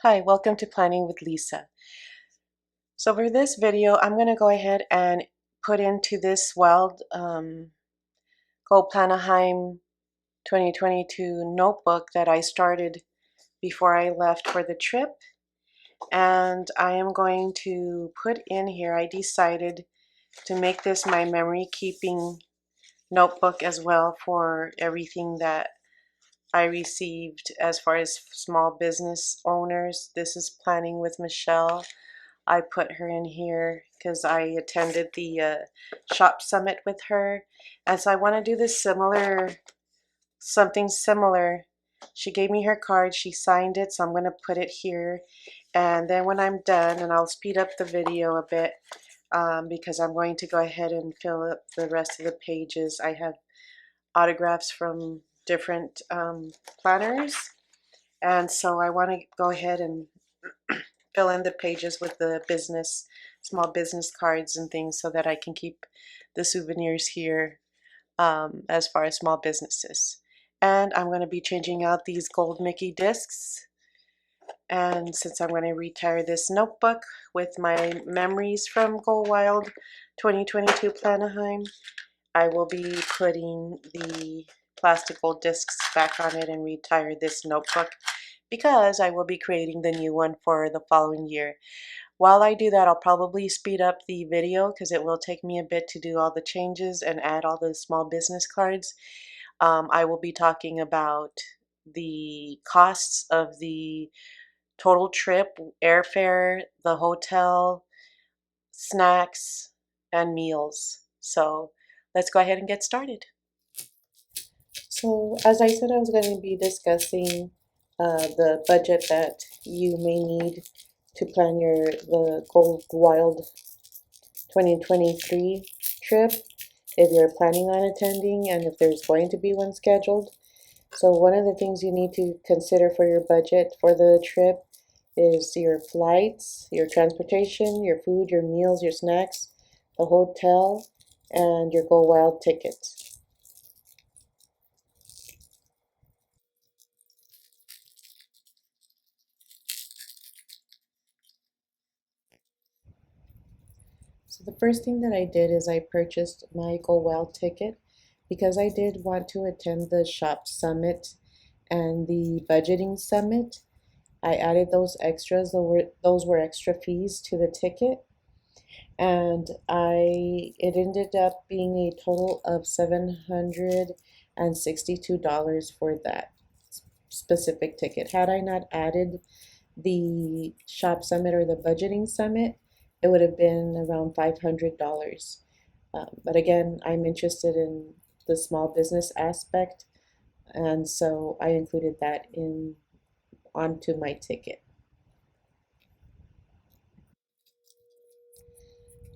Hi, welcome to Planning with Lisa. So for this video, I'm going to go ahead and put into this Wild Go Planaheim 2022 notebook that I started before I left for the trip. And I am going to put in here, I decided to make this my memory keeping notebook as well for everything that I received as far as small business owners. This is Planning with Michelle. I put her in here because I attended the shop summit with her, and so I want to do this something similar. She gave me her card, she signed it, so I'm going to put it here, and then when I'm done, and I'll speed up the video a bit because I'm going to go ahead and fill up the rest of the pages. I have autographs from different planners, and so I want to go ahead and fill in the pages with the small business cards and things so that I can keep the souvenirs here as far as small businesses. And I'm going to be changing out these gold Mickey discs. And since I'm going to retire this notebook with my memories from Go Wild 2022 Planaheim, I will be putting the plastic gold discs back on it and retire this notebook because I will be creating the new one for the following year. While I do that, I'll probably speed up the video because it will take me a bit to do all the changes and add all the small business cards. I will be talking about the costs of the total trip, airfare, the hotel, snacks, and meals. So let's go ahead and get started. So as I said, I was going to be discussing the budget that you may need to plan the Go Wild 2023 trip if you're planning on attending and if there's going to be one scheduled. So one of the things you need to consider for your budget for the trip is your flights, your transportation, your food, your meals, your snacks, the hotel, and your Go Wild tickets. So the first thing that I did is I purchased my Go Wild ticket because I did want to attend the shop summit and the budgeting summit. I added those extras, those were extra fees to the ticket, and it ended up being a total of $762 for that specific ticket. Had I not added the shop summit or the budgeting summit, it would have been around $500. But again, I'm interested in the small business aspect, and so I included that in onto my ticket.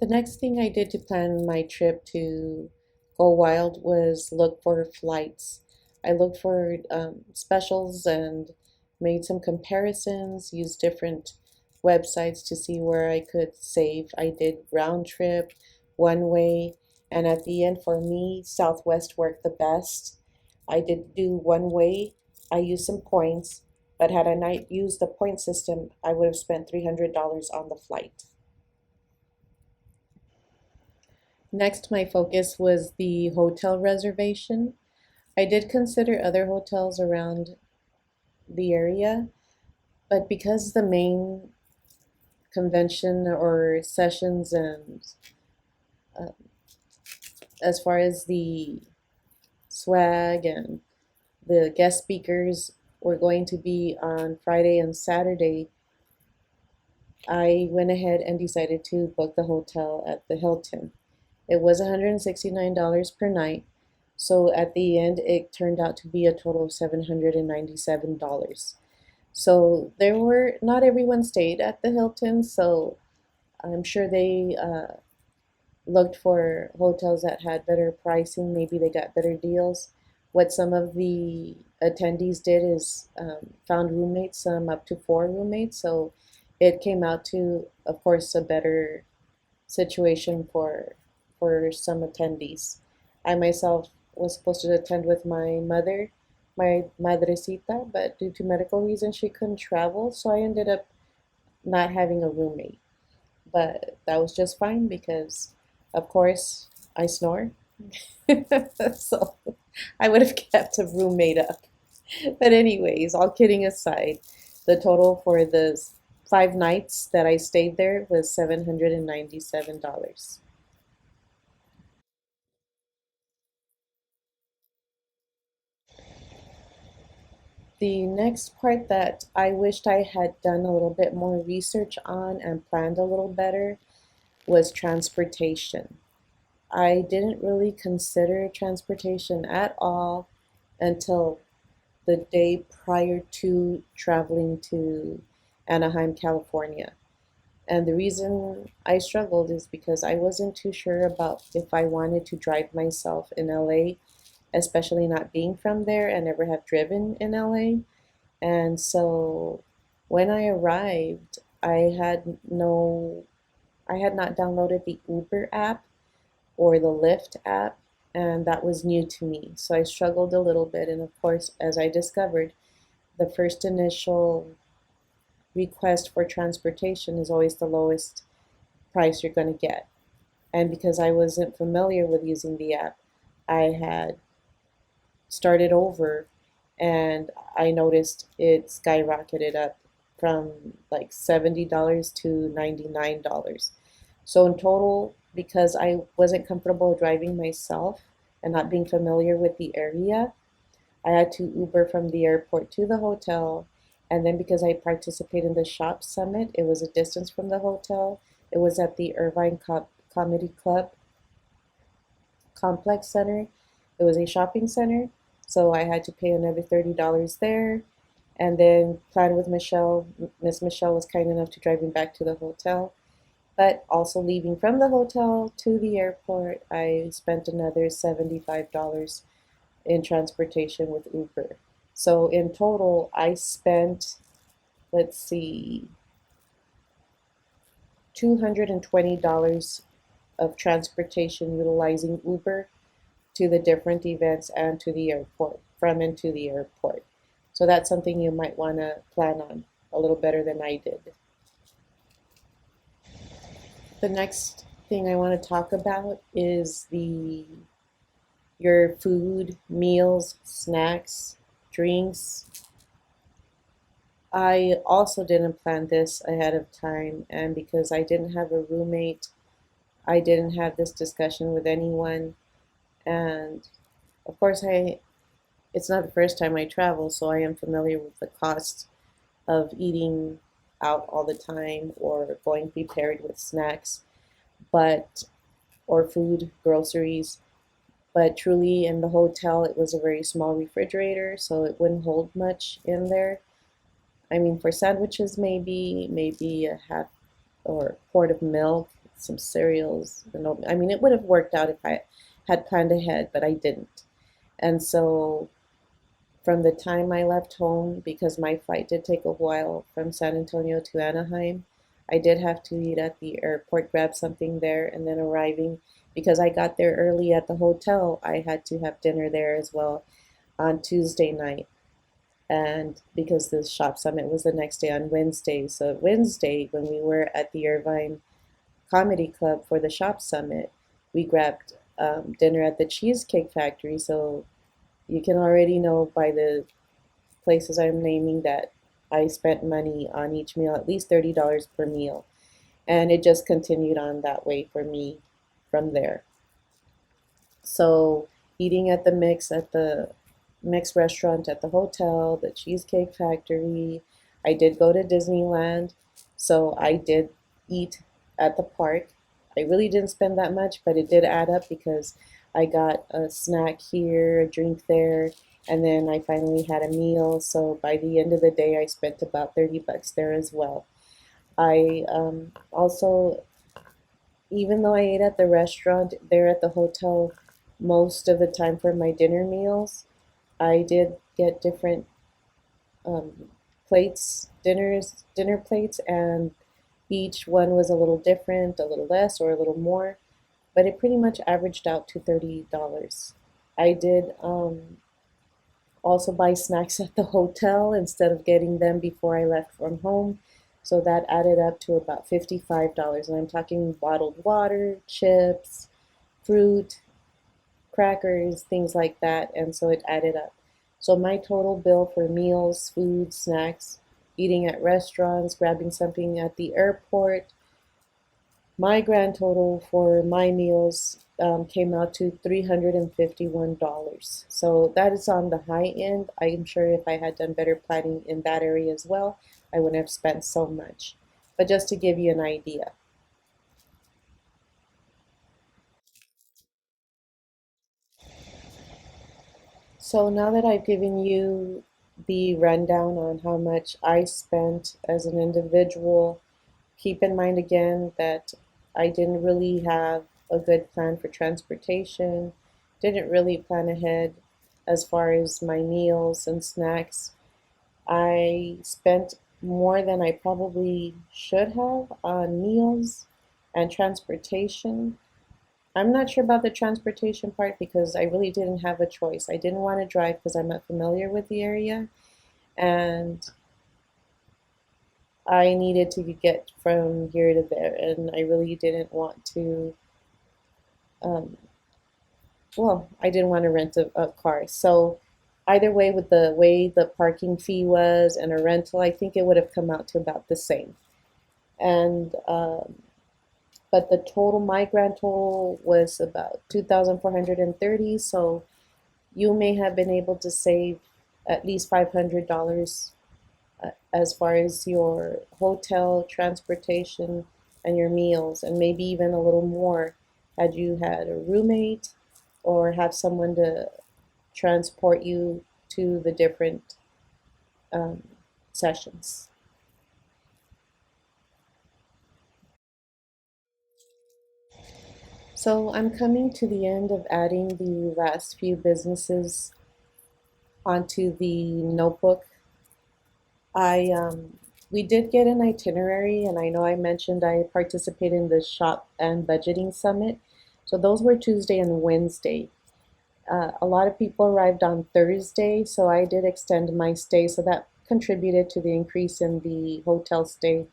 The next thing I did to plan my trip to Go Wild was look for flights. I looked for specials and made some comparisons, used different websites to see where I could save. I did round trip, one way, and at the end for me, Southwest worked the best. I did do one way. I used some points, but had I not used the point system, I would have spent $300 on the flight. Next, my focus was the hotel reservation. I did consider other hotels around the area, but because the main convention or sessions and uh, as far as the swag and the guest speakers were going to be on Friday and Saturday, I went ahead and decided to book the hotel at the Hilton. It was $169 per night, so at the end it turned out to be a total of $797. So there were not everyone stayed at the Hilton, so I'm sure they looked for hotels that had better pricing. Maybe they got better deals. What some of the attendees did is found roommates, some up to four roommates. So it came out to, of course, a better situation for some attendees. I myself was supposed to attend with my mother, my madrecita, but due to medical reasons, she couldn't travel, so I ended up not having a roommate. But that was just fine because, of course, I snore. So I would have kept a roommate up. But, anyways, all kidding aside, the total for the 5 nights that I stayed there was $797. The next part that I wished I had done a little bit more research on and planned a little better was transportation. I didn't really consider transportation at all until the day prior to traveling to Anaheim, California. And the reason I struggled is because I wasn't too sure about if I wanted to drive myself in LA, especially not being from there and never have driven in LA. And so when I arrived, I had not downloaded the Uber app or the Lyft app, and that was new to me. So I struggled a little bit. And of course, as I discovered, the first initial request for transportation is always the lowest price you're going to get. And because I wasn't familiar with using the app, I had started over and I noticed it skyrocketed up from like $70 to $99. So in total, because I wasn't comfortable driving myself and not being familiar with the area, I had to Uber from the airport to the hotel. And then because I participated in the shop summit, it was a distance from the hotel. It was at the Irvine Comedy Club Complex Center. It was a shopping center. So I had to pay another $30 there. And then plan with Michelle. Miss Michelle was kind enough to drive me back to the hotel. But also leaving from the hotel to the airport, I spent another $75 in transportation with Uber. So in total, I spent, let's see, $220 of transportation utilizing Uber to the different events and to the airport, from and to the airport. So that's something you might want to plan on a little better than I did. The next thing I want to talk about is the your food, meals, snacks, drinks. I also didn't plan this ahead of time, and because I didn't have a roommate, I didn't have this discussion with anyone. And of course, it's not the first time I travel, so I am familiar with the costs of eating out all the time or going prepared with snacks, but or food, groceries. But truly, in the hotel, it was a very small refrigerator, so it wouldn't hold much in there. I mean, for sandwiches, maybe a half or a quart of milk, some cereals. I mean, it would have worked out if I had planned ahead, but I didn't. And so, from the time I left home, because my flight did take a while from San Antonio to Anaheim, I did have to eat at the airport, grab something there, and then arriving, because I got there early at the hotel, I had to have dinner there as well on Tuesday night. And because the shop summit was the next day on Wednesday, so Wednesday, when we were at the Irvine Comedy Club for the shop summit, we grabbed dinner at the Cheesecake Factory. So you can already know by the places I'm naming that I spent money on each meal, at least $30 per meal. And it just continued on that way for me from there. So eating at the Mix restaurant at the hotel, the Cheesecake Factory. I did go to Disneyland, so I did eat at the park. I really didn't spend that much, but it did add up because I got a snack here, a drink there, and then I finally had a meal. So by the end of the day, I spent about $30 there as well. I also, even though I ate at the restaurant there at the hotel most of the time for my dinner meals, I did get different um, dinner plates, and each one was a little different, a little less or a little more, but it pretty much averaged out to $30. I did also buy snacks at the hotel instead of getting them before I left from home. So that added up to about $55. And I'm talking bottled water, chips, fruit, crackers, things like that. And so it added up. So my total bill for meals, food, snacks, eating at restaurants, grabbing something at the airport, my grand total for my meals came out to $351. So that is on the high end. I'm sure if I had done better planning in that area as well, I wouldn't have spent so much. But just to give you an idea. So now that I've given you the rundown on how much I spent as an individual, keep in mind again that I didn't really have a good plan for transportation, didn't really plan ahead as far as my meals and snacks. I spent more than I probably should have on meals and transportation. I'm not sure about the transportation part because I really didn't have a choice. I didn't want to drive because I'm not familiar with the area, and I needed to get from here to there, and I really didn't want to. Um, I didn't want to rent a car. So either way, with the way the parking fee was and a rental, I think it would have come out to about the same. And but the total, my grand total was about 2,430. So you may have been able to save at least $500 as far as your hotel, transportation, and your meals, and maybe even a little more had you had a roommate or have someone to transport you to the different um, sessions. So I'm coming to the end of adding the last few businesses onto the notebook. I We did get an itinerary, and I know I mentioned I participated in the shop and budgeting summit. So those were Tuesday and Wednesday. A lot of people arrived on Thursday, so I did extend my stay, so that contributed to the increase in the hotel stay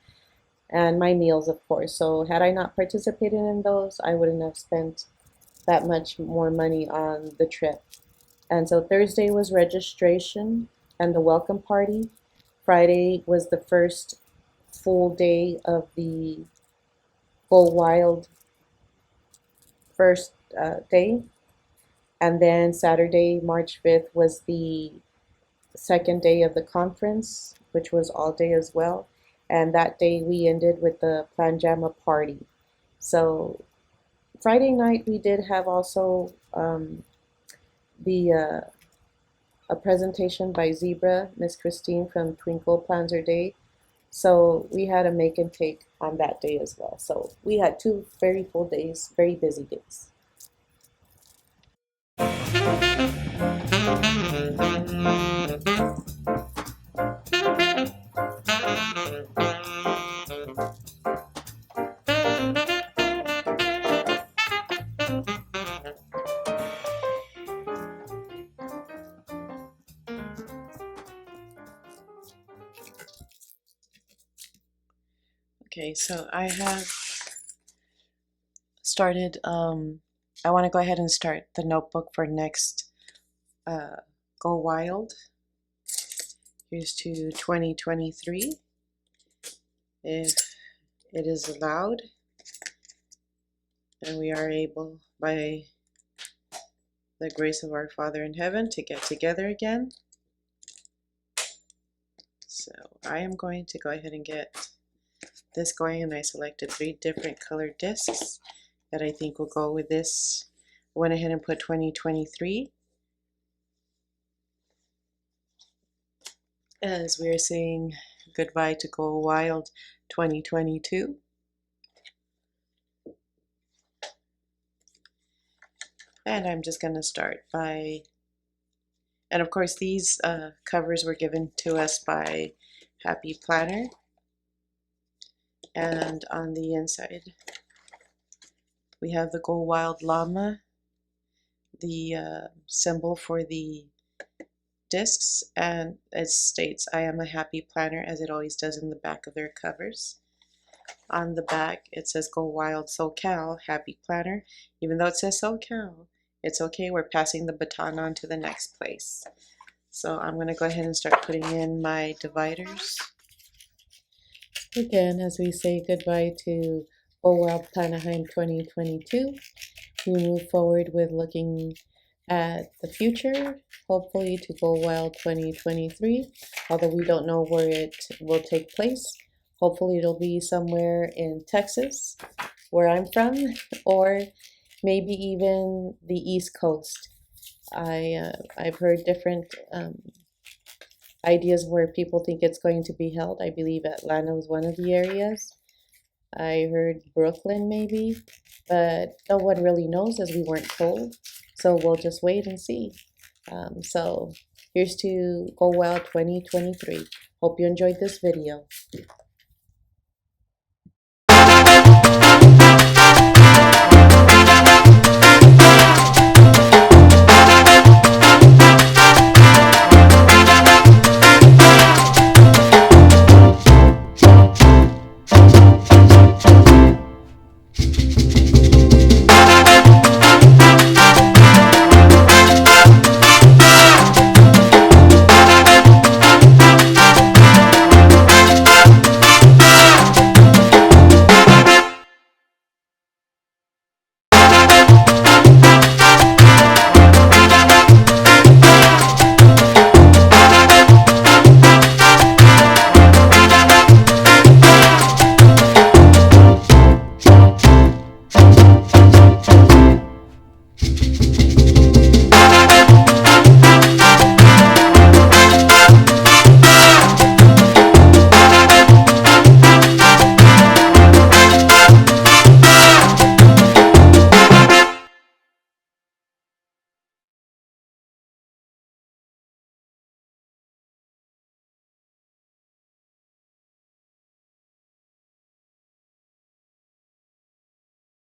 and my meals, of course. So had I not participated in those, I wouldn't have spent that much more money on the trip. And so Thursday was registration and the welcome party. Friday was the first full day of the Go Wild first day. And then Saturday, March 5th, was the second day of the conference, which was all day as well. And that day we ended with the Planjama party. So Friday night we did have also the a presentation by Zebra, Miss Christine from Twinkle Plans Her Day. So we had a make and take on that day as well. So we had two very full days, very busy days. Okay, so I have started, I want to go ahead and start the notebook for next Go Wild. Here's to 2023, if it is allowed and we are able, by the grace of our Father in heaven, to get together again. So I am going to go ahead and get this going, and I selected 3 different colored discs that I think will go with this. I went ahead and put 2023 as we are saying goodbye to Go Wild 2022. And I'm just going to start by, and of course these covers were given to us by Happy Planner. And on the inside we have the Go Wild Llama, the symbol for the discs, and it states I am a happy planner, as it always does in the back of their covers. On the back it says Go Wild SoCal, happy planner. Even though it says SoCal, it's okay, we're passing the baton on to the next place. So I'm going to go ahead and start putting in my dividers. Again, as we say goodbye to Go Wild Planaheim 2022, we move forward with looking at the future, hopefully to Go Wild 2023, although we don't know where it will take place. Hopefully it'll be somewhere in Texas, where I'm from, or maybe even the East Coast. I've heard different ideas where people think it's going to be held. I believe Atlanta was one of the areas. I heard Brooklyn maybe, but no one really knows as we weren't told. So we'll just wait and see. So here's to Go Wild 2023. Hope you enjoyed this video.